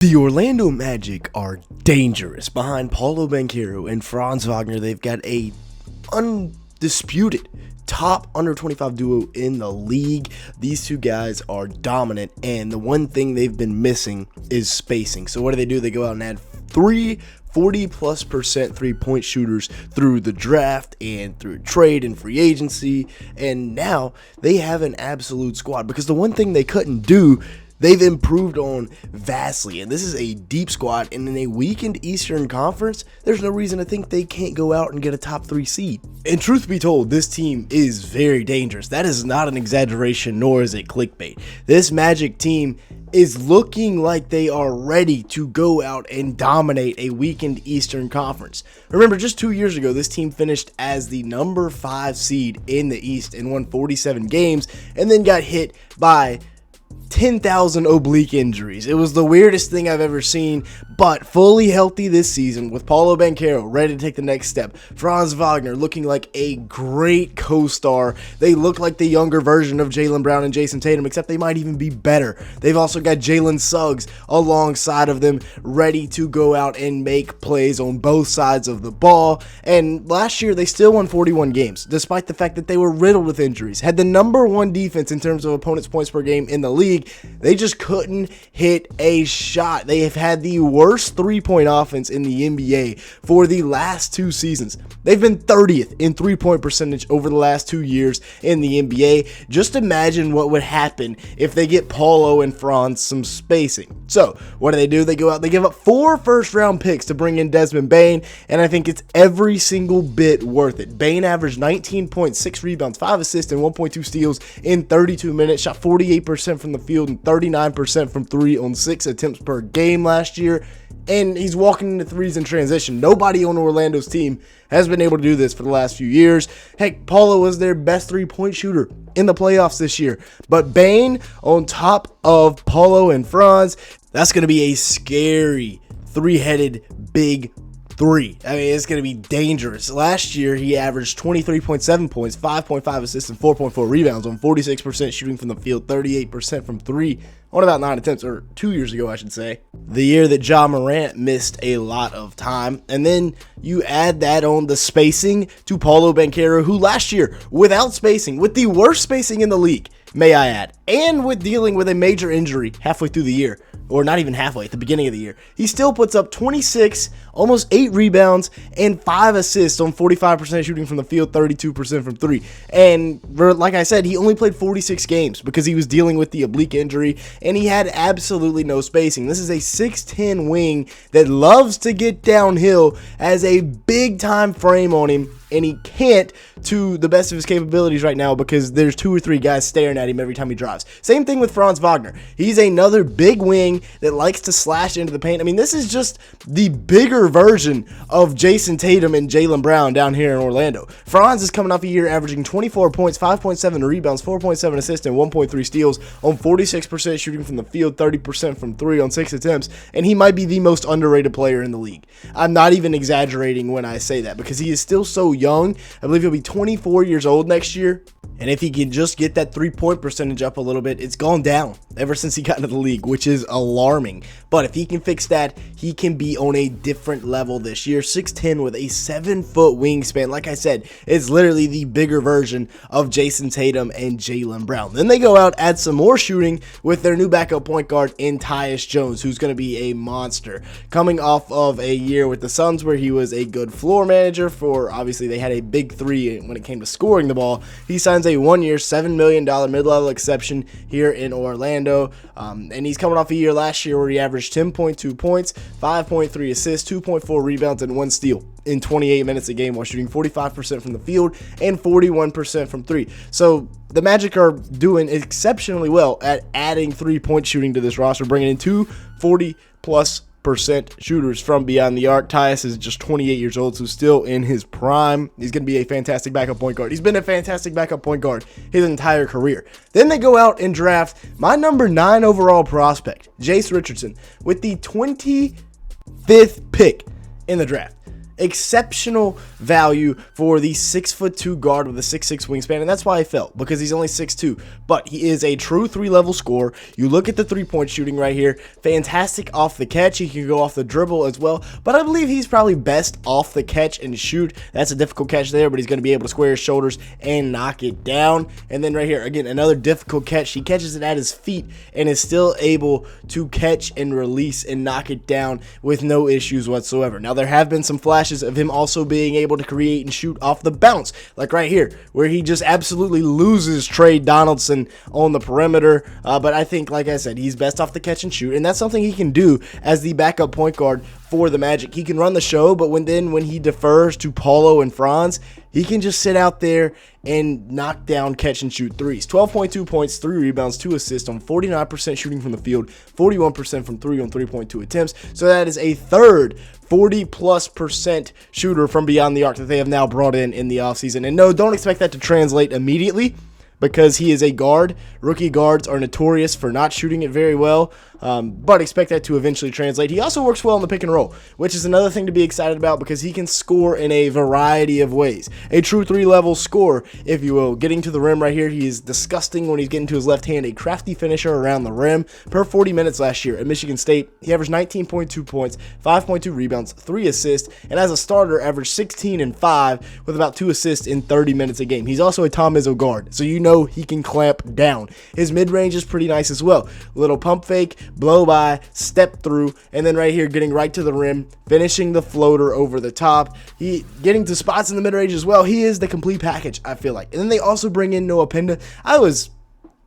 The Orlando Magic are dangerous. Behind Paolo Banchero and Franz Wagner, they've got a undisputed top under 25 duo in the league. These two guys are dominant, and the one thing they've been missing is spacing. So what do? They go out and add 40+% three-point shooters through the draft and through trade and free agency, and now they have an absolute squad, because the one thing they couldn't do, they've improved on vastly, and this is a deep squad, and in a weakened Eastern Conference, there's no reason to think they can't go out and get a top 3 seed. And truth be told, this team is very dangerous. That is not an exaggeration, nor is it clickbait. This Magic team is looking like they are ready to go out and dominate a weakened Eastern Conference. Remember, just 2 years ago, this team finished as the number 5 seed in the East and won 47 games, and then got hit by 10,000 oblique injuries. It was the weirdest thing I've ever seen, but fully healthy this season with Paolo Banchero ready to take the next step. Franz Wagner looking like a great co-star. They look like the younger version of Jaylen Brown and Jason Tatum, except they might even be better. They've also got Jalen Suggs alongside of them, ready to go out and make plays on both sides of the ball. And last year, they still won 41 games, despite the fact that they were riddled with injuries. Had the number 1 defense in terms of opponents' points per game in the league. They just couldn't hit a shot. They have had the worst three-point offense in the NBA for the last 2 seasons. They've been 30th in three-point percentage over the last 2 years in the NBA. Just imagine what would happen if they get Paolo and Franz some spacing. So, what do? They go out, they give up 4 first-round picks to bring in Desmond Bane, and I think it's every single bit worth it. Bane averaged 19.6 rebounds, 5 assists, and 1.2 steals in 32 minutes, shot 48% from the field and 39% from 3 on 6 attempts per game last year, and he's walking into threes in transition. Nobody on Orlando's team has been able to do this for the last few years. Heck, Paolo was their best three-point shooter in the playoffs this year, but Bane on top of Paolo and Franz, that's going to be a scary three-headed big 3. I mean, it's going to be dangerous. Last year, he averaged 23.7 points, 5.5 assists, and 4.4 rebounds on 46% shooting from the field, 38% from 3 on about 9 attempts, or 2 years ago, I should say. The year that Ja Morant missed a lot of time. And then you add that on the spacing to Paolo Banchero, who last year, without spacing, with the worst spacing in the league, may I add, and with dealing with a major injury halfway through the year, or not even halfway, at the beginning of the year, he still puts up 26, almost 8 rebounds, and 5 assists on 45% shooting from the field, 32% from 3. And like I said, he only played 46 games because he was dealing with the oblique injury, and he had absolutely no spacing. This is a 6'10 wing that loves to get downhill, has a big-time frame on him, and he can't to the best of his capabilities right now because there's 2 or 3 guys staring at him every time he drives. Same thing with Franz Wagner. He's another big wing that likes to slash into the paint. I mean, this is just the bigger version of Jason Tatum and Jaylen Brown down here in Orlando. Franz is coming off a year averaging 24 points, 5.7 rebounds, 4.7 assists, and 1.3 steals on 46% shooting from the field, 30% from 3 on 6 attempts, and he might be the most underrated player in the league. I'm not even exaggerating when I say that because he is still so young. I believe he'll be 24 years old next year. And if he can just get that three-point percentage up a little bit, it's gone down ever since he got into the league, which is alarming. But if he can fix that, he can be on a different level this year. 6'10 with a 7-foot wingspan. Like I said, it's literally the bigger version of Jason Tatum and Jaylen Brown. Then they go out, add some more shooting with their new backup point guard in Tyus Jones, who's going to be a monster. Coming off of a year with the Suns where he was a good floor manager for, obviously, they had a big 3 when it came to scoring the ball. He signs a 1-year, $7 million mid-level exception here in Orlando. And he's coming off a year last year where he averaged 10.2 points, 5.3 assists, 2.4 rebounds, and 1 steal in 28 minutes a game while shooting 45% from the field and 41% from 3. So the Magic are doing exceptionally well at adding three-point shooting to this roster, bringing in 2 40+ shooters from beyond the arc. Tyus is just 28 years old, so still in his prime. He's going to be a fantastic backup point guard. He's been a fantastic backup point guard his entire career. Then they go out and draft my number 9 overall prospect, Jace Richardson, with the 25th pick in the draft. exceptional value for the 6'2" guard with a 6'6" wingspan, and that's why I fell, because he's only 6'2", but he is a true 3-level scorer. You look at the 3-point shooting right here, fantastic off the catch. He can go off the dribble as well, but I believe he's probably best off the catch and shoot. That's a difficult catch there, but he's going to be able to square his shoulders and knock it down. And then right here, again, another difficult catch. He catches it at his feet and is still able to catch and release and knock it down with no issues whatsoever. Now, there have been some flashes of him also being able to create and shoot off the bounce, like right here, where he just absolutely loses Trey Donaldson on the perimeter. But I think, like I said, he's best off the catch and shoot, and that's something he can do as the backup point guard for the Magic. He can run the show, but when he defers to Paolo and Franz, he can just sit out there and knock down catch and shoot threes. 12.2 points, 3 rebounds, 2 assists on 49% shooting from the field, 41% from 3 on 3.2 attempts. So that is a third 40+% shooter from beyond the arc that they have now brought in the offseason. And no, don't expect that to translate immediately, because he is a guard. Rookie guards are notorious for not shooting it very well, but expect that to eventually translate. He also works well in the pick and roll, which is another thing to be excited about, because he can score in a variety of ways. A true 3-level scorer, if you will. Getting to the rim right here, he is disgusting when he's getting to his left hand. A crafty finisher around the rim. Per 40 minutes last year at Michigan State, he averaged 19.2 points, 5.2 rebounds, 3 assists, and as a starter, averaged 16 and 5 with about 2 assists in 30 minutes a game. He's also a Tom Izzo guard, so you know he can clamp down. His mid-range is pretty nice as well. Little pump fake, blow by, step through, and then right here getting right to the rim, finishing the floater over the top. He getting to spots in the mid-range as well. He is the complete package, I feel like. And then they also bring in Noah Penda. I was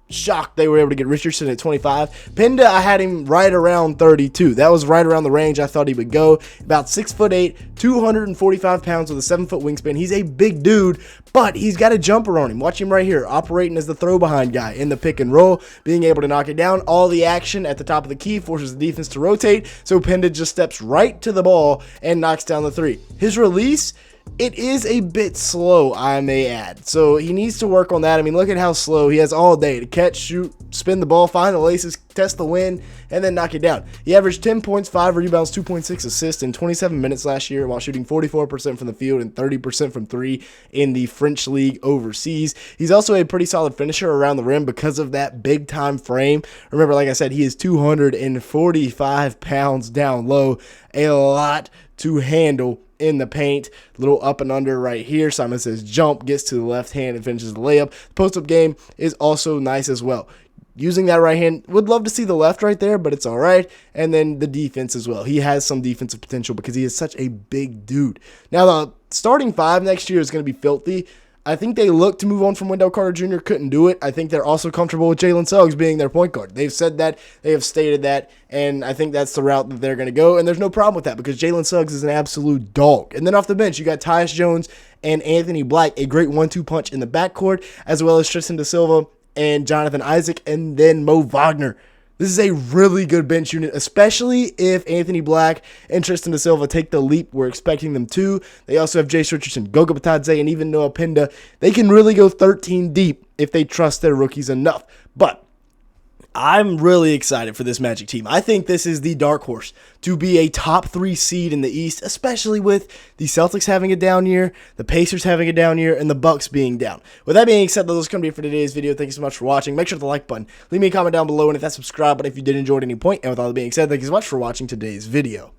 shocked they were able to get Richardson at 25. Penda, I had him right around 32. That was right around the range I thought he would go. About 6'8", 245 pounds with a 7-foot wingspan. He's a big dude, but he's got a jumper on him. Watch him right here, operating as the throw behind guy in the pick and roll, being able to knock it down. All the action at the top of the key forces the defense to rotate, so Penda just steps right to the ball and knocks down the three. His release, it is a bit slow, I may add. So he needs to work on that. I mean, look at how slow he has all day to catch, shoot, spin the ball, find the laces, test the wind, and then knock it down. He averaged 10 points, 5 rebounds, 2.6 assists in 27 minutes last year, while shooting 44% from the field and 30% from 3 in the French league overseas. He's also a pretty solid finisher around the rim because of that big-time frame. Remember, like I said, he is 245 pounds down low, a lot to handle in the paint. Little up and under right here. Simon says jump, gets to the left hand and finishes the layup. The post-up game is also nice as well. Using that right hand, would love to see the left right there, but it's all right. And then the defense as well. He has some defensive potential because he is such a big dude. Now, the starting 5 next year is going to be filthy. I think they look to move on from Wendell Carter Jr., couldn't do it. I think they're also comfortable with Jalen Suggs being their point guard. They've said that, they have stated that, and I think that's the route that they're going to go, and there's no problem with that because Jalen Suggs is an absolute dog. And then off the bench, you got Tyus Jones and Anthony Black, a great 1-2 punch in the backcourt, as well as Tristan Da Silva and Jonathan Isaac, and then Mo Wagner. This is a really good bench unit, especially if Anthony Black and Tristan Da Silva take the leap we're expecting them to. They also have Jace Richardson, Goga Bitadze, and even Noah Penda. They can really go 13 deep if they trust their rookies enough. But I'm really excited for this Magic team. I think this is the dark horse to be a top 3 seed in the East, especially with the Celtics having a down year, the Pacers having a down year, and the Bucks being down. With that being said, those are going to be it for today's video. Thank you so much for watching. Make sure to the like button. Leave me a comment down below, and if that subscribe button if you did enjoy at any point. And with all that being said, thank you so much for watching today's video.